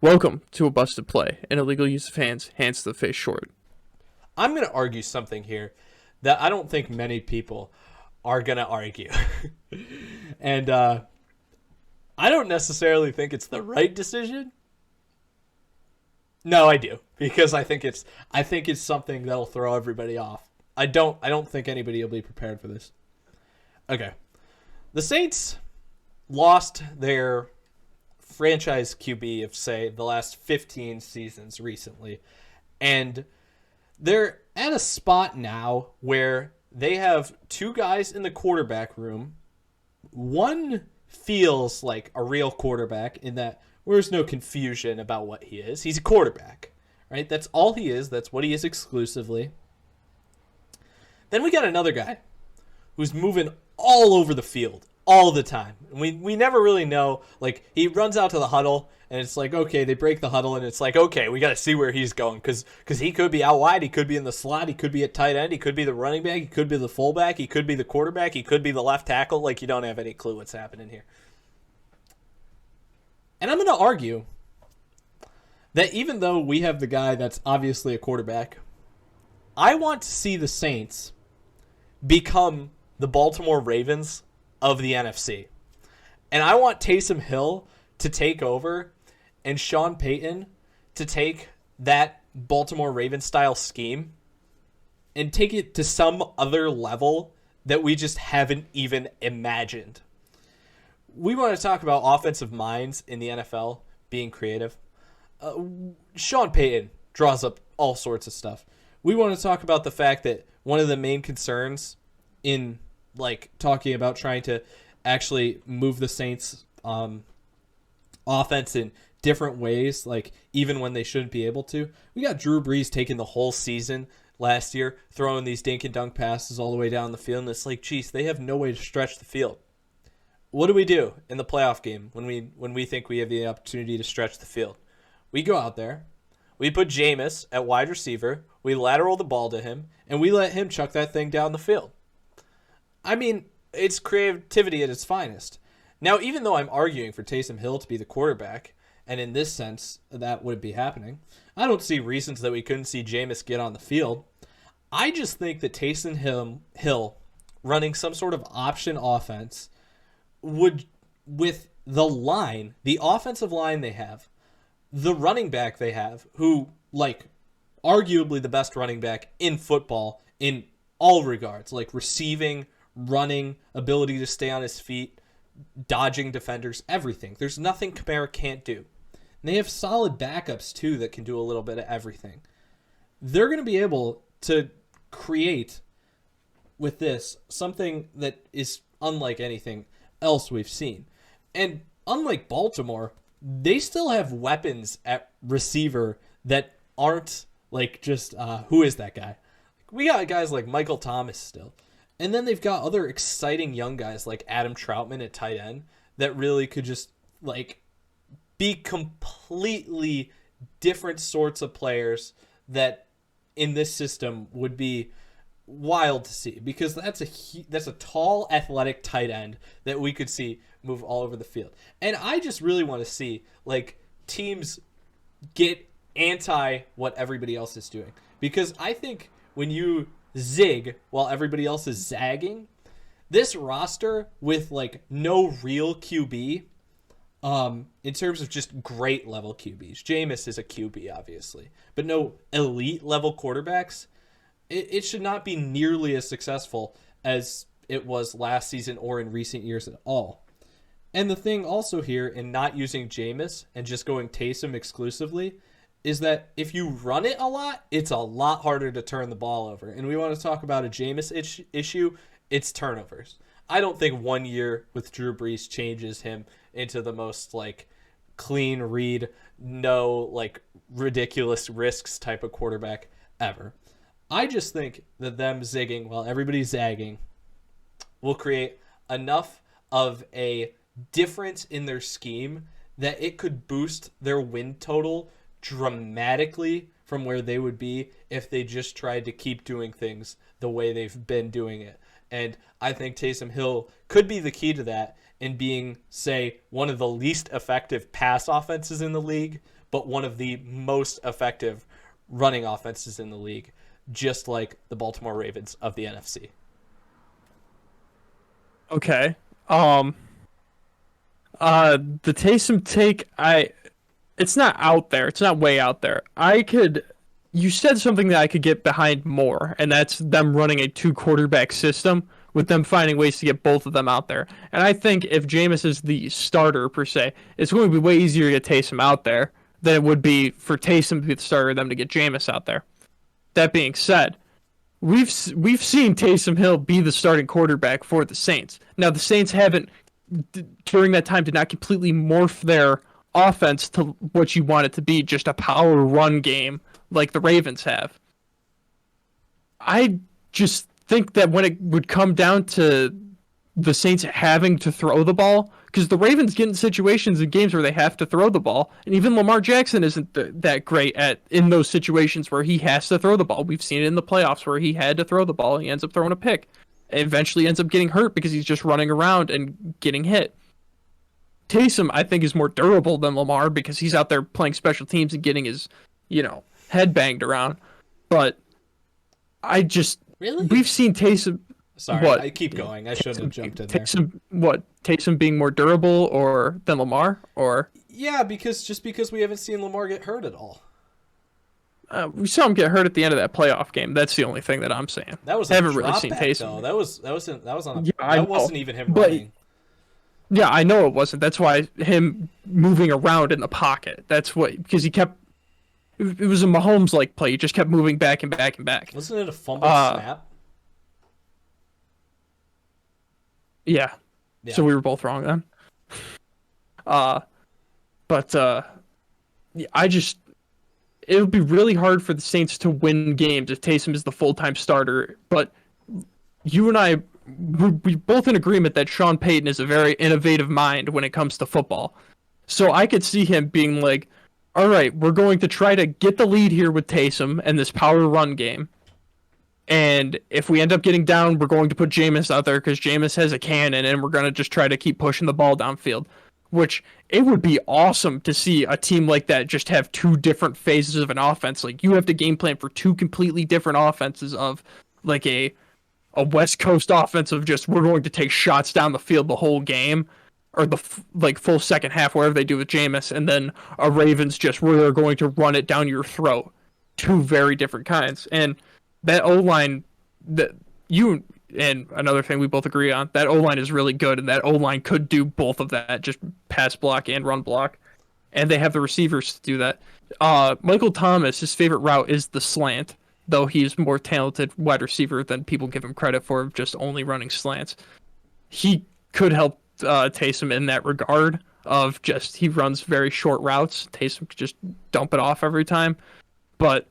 Welcome to a busted play, an illegal use of hands to the face short. I'm going to argue something here that I don't think many people are going to argue. and I don't necessarily think it's the right decision. No, I do, because I think it's something that'll throw everybody off. I don't think anybody will be prepared for this. Okay. The Saints lost their franchise QB of, say, the last 15 seasons recently. And they're at a spot now where they have two guys in the quarterback room. One feels like a real quarterback in that there's no confusion about what he is. He's a quarterback, right? That's all he is. That's what he is exclusively. Then we got another guy who's moving all over the field all the time. We never really know. Like, he runs out to the huddle, and it's like, okay, they break the huddle, and it's like, okay, we got to see where he's going, because he could be out wide, he could be in the slot, he could be at tight end, he could be the running back, he could be the fullback, he could be the quarterback, he could be the left tackle. Like, you don't have any clue what's happening here. And I'm going to argue that even though we have the guy that's obviously a quarterback, I want to see the Saints become the Baltimore Ravens of the NFC. And I want Taysom Hill to take over and Sean Payton to take that Baltimore Ravens style scheme and take it to some other level that we just haven't even imagined. We want to talk about offensive minds in the NFL being creative. Sean Payton draws up all sorts of stuff. We want to talk about the fact that one of the main concerns in talking about trying to actually move the Saints offense in different ways, like even when they shouldn't be able to. We got Drew Brees taking the whole season last year, throwing these dink and dunk passes all the way down the field, and it's like, geez, they have no way to stretch the field. What do we do in the playoff game when we think we have the opportunity to stretch the field? We go out there, we put Jameis at wide receiver, we lateral the ball to him, and we let him chuck that thing down the field. I mean, it's creativity at its finest. Now, even though I'm arguing for Taysom Hill to be the quarterback, and in this sense that would be happening, I don't see reasons that we couldn't see Jameis get on the field. I just think that Taysom Hill running some sort of option offense would, with the line, the offensive line they have, the running back they have, who, arguably the best running back in football in all regards, like receiving, running, ability to stay on his feet, dodging defenders, everything. There's nothing Kamara can't do. And they have solid backups, too, that can do a little bit of everything. They're going to be able to create, with this, something that is unlike anything else we've seen. And unlike Baltimore, they still have weapons at receiver that aren't who is that guy? We got guys like Michael Thomas still. And then they've got other exciting young guys like Adam Troutman at tight end that really could just be completely different sorts of players that in this system would be wild to see, because that's a tall, athletic tight end that we could see move all over the field. And I just really want to see teams get anti what everybody else is doing, because I think when you zig while everybody else is zagging, this roster with no real QB, in terms of just great level QBs, Jameis is a QB obviously, but no elite level quarterbacks, it should not be nearly as successful as it was last season or in recent years at all. And the thing also here in not using Jameis and just going Taysom exclusively is that if you run it a lot, it's a lot harder to turn the ball over. And we want to talk about a Jameis issue, it's turnovers. I don't think 1 year with Drew Brees changes him into the most clean read, no ridiculous risks type of quarterback ever. I just think that them zigging while everybody's zagging will create enough of a difference in their scheme that it could boost their win total dramatically from where they would be if they just tried to keep doing things the way they've been doing it. And I think Taysom Hill could be the key to that in being, say, one of the least effective pass offenses in the league, but one of the most effective running offenses in the league, just like the Baltimore Ravens of the NFC. Okay. The Taysom take, it's not out there. It's not way out there. You said something that I could get behind more, and that's them running a two quarterback system with them finding ways to get both of them out there. And I think if Jameis is the starter per se, it's going to be way easier to get Taysom out there than it would be for Taysom to be the starter and them to get Jameis out there. That being said, we've seen Taysom Hill be the starting quarterback for the Saints. Now the Saints haven't during that time did not completely morph their offense to what you want it to be, just a power run game like the Ravens have. I just think that when it would come down to the Saints having to throw the ball, because the Ravens get in situations in games where they have to throw the ball, and even Lamar Jackson isn't that great at in those situations where he has to throw the ball. We've seen it in the playoffs where he had to throw the ball and he ends up throwing a pick. Eventually ends up getting hurt because he's just running around and getting hit. Taysom, I think, is more durable than Lamar because he's out there playing special teams and getting his, head banged around. But we've seen Taysom. Sorry, I keep going. I shouldn't have jumped in there. Taysom being more durable than Lamar, or? Yeah, because we haven't seen Lamar get hurt at all. We saw him get hurt at the end of that playoff game. That's the only thing that I'm saying. That was I haven't really seen Taysom. That wasn't even him running. Yeah, I know it wasn't. That's why him moving around in the pocket. That's what, because he kept. It was a Mahomes-like play. He just kept moving back and back and back. Wasn't it a fumble snap? Yeah. So we were both wrong then. It would be really hard for the Saints to win games if Taysom is the full-time starter. But you and I, we're both in agreement that Sean Payton is a very innovative mind when it comes to football. So I could see him being like, all right, we're going to try to get the lead here with Taysom and this power run game. And if we end up getting down, we're going to put Jameis out there because Jameis has a cannon, and we're going to just try to keep pushing the ball downfield. Which, it would be awesome to see a team like that just have two different phases of an offense. Like, you have to game plan for two completely different offenses of, like, a West Coast offense of just, we're going to take shots down the field the whole game, or the full second half, whatever they do with Jameis, and then a Ravens just, we're going to run it down your throat. Two very different kinds. And that O-line, and another thing we both agree on, that O-line is really good, and that O-line could do both of that, just pass block and run block. And they have the receivers to do that. Michael Thomas, his favorite route is the slant, though he's more talented wide receiver than people give him credit for, just only running slants. He could help Taysom in that regard of just, he runs very short routes. Taysom could just dump it off every time. But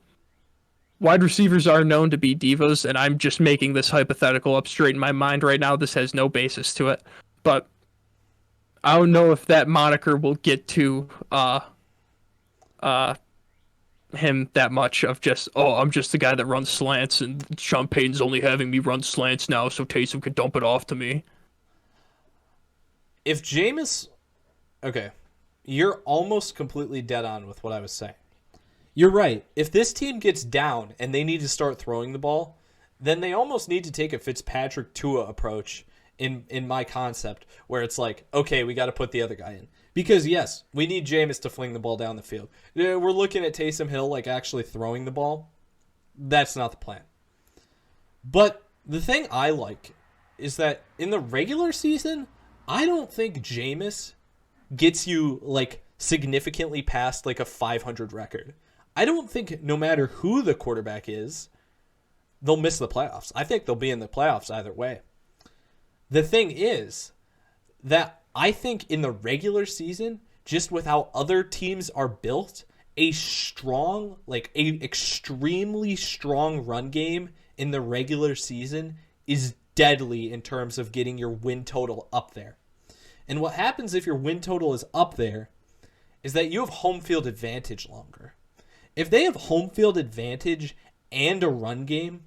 wide receivers are known to be divas, and I'm just making this hypothetical up straight in my mind right now. This has no basis to it. But I don't know if that moniker will get to him that much of just, I'm just the guy that runs slants, and Sean Payton's only having me run slants now so Taysom can dump it off to me. If Jameis... Okay, you're almost completely dead on with what I was saying. You're right. If this team gets down and they need to start throwing the ball, then they almost need to take a Fitzpatrick Tua approach in my concept, where it's like, okay, we got to put the other guy in. Because, yes, we need Jameis to fling the ball down the field. We're looking at Taysom Hill like actually throwing the ball. That's not the plan. But the thing I like is that in the regular season, I don't think Jameis gets you like significantly past like a 500 record. I don't think no matter who the quarterback is, they'll miss the playoffs. I think they'll be in the playoffs either way. The thing is that I think in the regular season, just with how other teams are built, a extremely strong run game in the regular season is deadly in terms of getting your win total up there. And what happens if your win total is up there is that you have home field advantage longer. If they have home field advantage and a run game,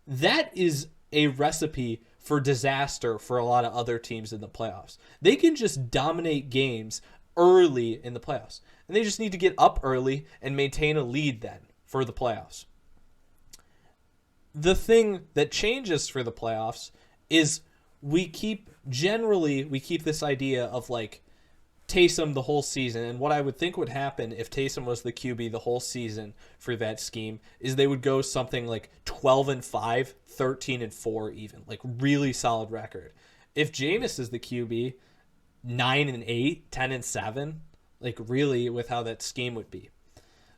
that is a recipe for disaster for a lot of other teams in the playoffs. They can just dominate games early in the playoffs. And they just need to get up early and maintain a lead then for the playoffs. The thing that changes for the playoffs is we keep this idea of like Taysom the whole season. And what I would think would happen if Taysom was the QB the whole season for that scheme is they would go something like 12-5, 13-4 even, like really solid record. If Jameis is the QB, 9-8, 10-7, like really with how that scheme would be.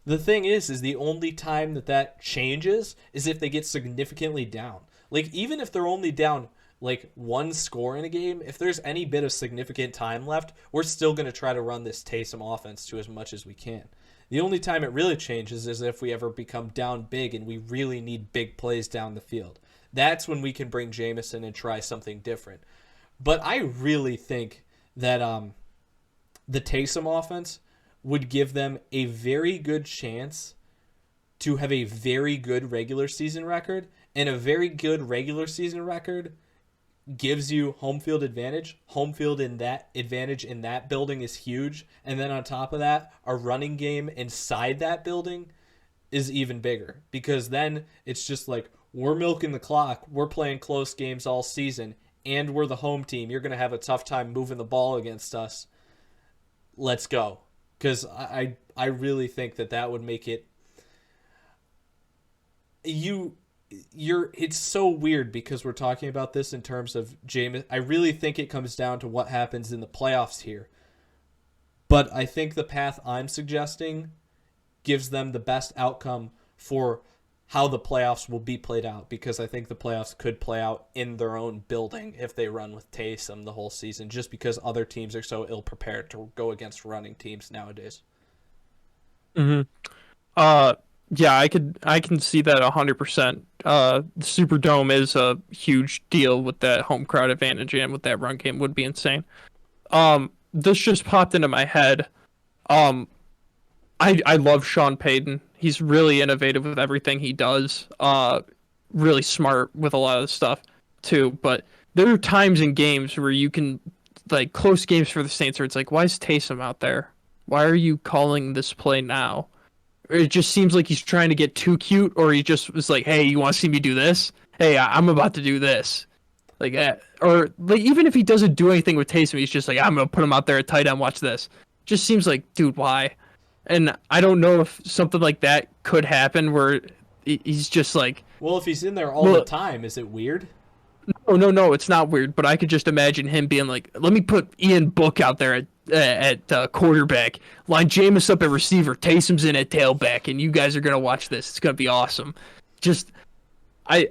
The thing is the only time that changes is if they get significantly down. Like even if they're only down like one score in a game, if there's any bit of significant time left, we're still going to try to run this Taysom offense to as much as we can. The only time it really changes is if we ever become down big and we really need big plays down the field. That's when we can bring Jameson and try something different. But I really think that the Taysom offense would give them a very good chance to have a very good regular season record, and a very good regular season record gives you home field advantage. Home field in that advantage in that building is huge, and then on top of that, a running game inside that building is even bigger, because then it's just like we're milking the clock, we're playing close games all season, and we're the home team. You're going to have a tough time moving the ball against us. Let's go. Because I really think that would make it it's so weird because we're talking about this in terms of Jameis. I really think it comes down to what happens in the playoffs here. But I think the path I'm suggesting gives them the best outcome for how the playoffs will be played out, because I think the playoffs could play out in their own building if they run with Taysom the whole season, just because other teams are so ill-prepared to go against running teams nowadays. Mm-hmm. Yeah, I can see that 100%. The Superdome is a huge deal with that home crowd advantage, and with that run game would be insane. This just popped into my head. I love Sean Payton. He's really innovative with everything he does. Really smart with a lot of the stuff too. But there are times in games where you can, like close games for the Saints, where it's like, why is Taysom out there? Why are you calling this play now? It just seems like he's trying to get too cute, or he just was like, hey, you want to see me do this? Hey, I'm about to do this. Like, or like even if he doesn't do anything with Taysom, he's just like, I'm gonna put him out there at tight end. Watch this. Just seems like, dude, why? And I don't know if something like that could happen where he's just like, well, if he's in there all the time, is it weird? No, it's not weird. But I could just imagine him being like, let me put Ian Book out there at quarterback, line Jameis up at receiver, Taysom's in at tailback, and you guys are gonna watch this. It's gonna be awesome. Just, I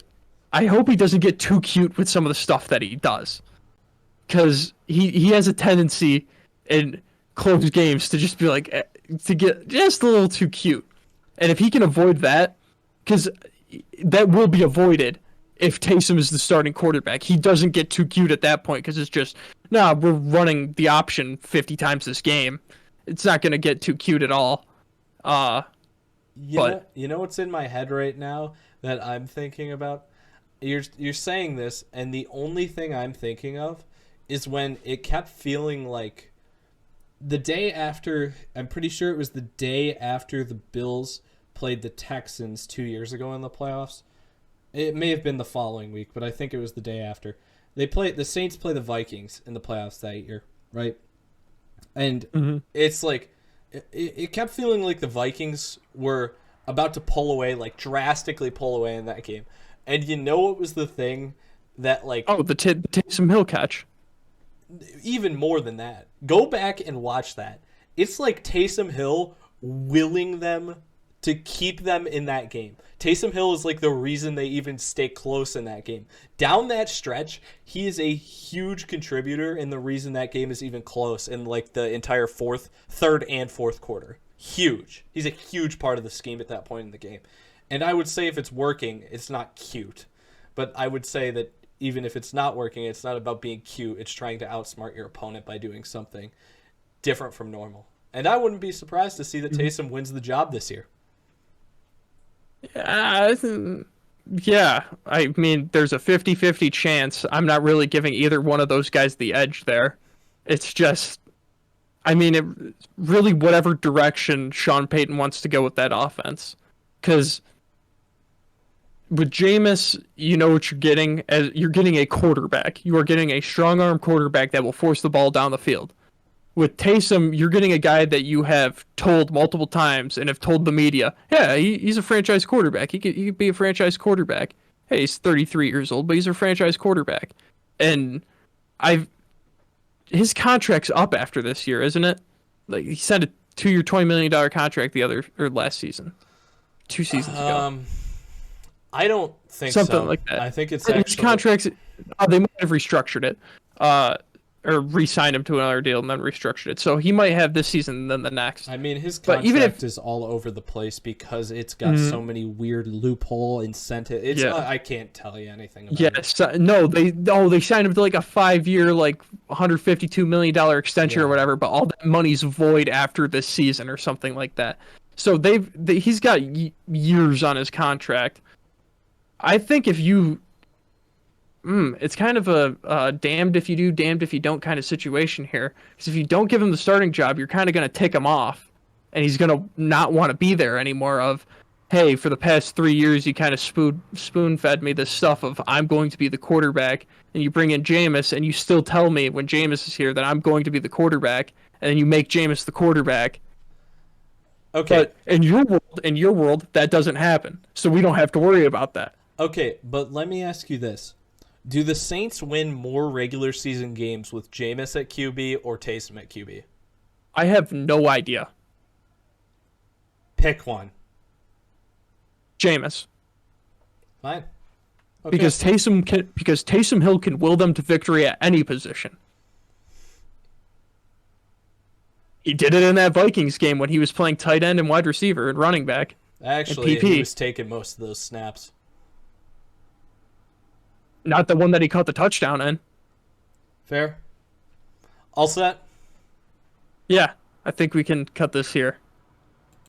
hope he doesn't get too cute with some of the stuff that he does, because he has a tendency in close games to just be like, to get just a little too cute. And if he can avoid that, because that will be avoided if Taysom is the starting quarterback. He doesn't get too cute at that point, because it's just, nah, we're running the option 50 times this game. It's not going to get too cute at all. You know what's in my head right now that I'm thinking about? You're saying this, and the only thing I'm thinking of is when it kept feeling like the day after, I'm pretty sure it was the day after the Bills played the Texans 2 years ago in the playoffs. It may have been the following week, but I think it was the day after. The Saints play the Vikings in the playoffs that year, right? And It's like it kept feeling like the Vikings were about to pull away, like drastically pull away in that game. And you know what was the thing that like the Taysom Hill catch. Even more than that, go back and watch that. It's like Taysom Hill willing them to keep them in that game. Taysom Hill is like the reason they even stay close in that game. Down that stretch, he is a huge contributor in the reason that game is even close in like the entire third and fourth quarter. Huge. He's a huge part of the scheme at that point in the game. And I would say if it's working, it's not cute. But I would say that even if it's not working, it's not about being cute. It's trying to outsmart your opponent by doing something different from normal. And I wouldn't be surprised to see that Taysom wins the job this year. Yeah, I mean, there's a 50-50 chance. I'm not really giving either one of those guys the edge there. It's just, I mean, really whatever direction Sean Payton wants to go with that offense. Because with Jameis, you know what you're getting. As you're getting a quarterback. You are getting a strong arm quarterback that will force the ball down the field. With Taysom, you're getting a guy that you have told multiple times and have told the media, yeah, he's a franchise quarterback. He could be a franchise quarterback. Hey, he's 33 years old, but he's a franchise quarterback. And I've his contract's up after this year, isn't it? Like he signed a 2-year, $20 million contract the other or last season, 2 seasons ago, Um, I don't think something so. like that. I think it's His actually contracts, they might have restructured it, uh, or re-signed him to another deal and then restructured it. So he might have this season and then the next. I mean, his But even if contract is all over the place because it's got so many weird loophole incentive. It's Yeah. I can't tell you anything about it. yes, they signed him to like a 5-year, like $152 million extension Yeah. or whatever, but all that money's void after this season or something like that. So he's got years on his contract. I think if you it's kind of a damned if you do, damned if you don't kind of situation here. Because if you don't give him the starting job, you're kind of going to tick him off, and he's going to not want to be there anymore. Of, hey, for the past 3 years, you kind of spoon fed me this stuff of I'm going to be the quarterback, and you bring in Jameis, and you still tell me when Jameis is here that I'm going to be the quarterback, and then you make Jameis the quarterback. Okay. But in your world, that doesn't happen, so we don't have to worry about that. Okay, but let me ask you this. Do the Saints win more regular season games with Jameis at QB or Taysom at QB? I have no idea. Pick one. Jameis. Fine. Okay. Because Taysom Hill can will them to victory at any position. He did it in that Vikings game when he was playing tight end and wide receiver and running back. Actually, PP. he was taking most of those snaps. Not the one that he caught the touchdown in. Fair. All set? Yeah, I think we can cut this here.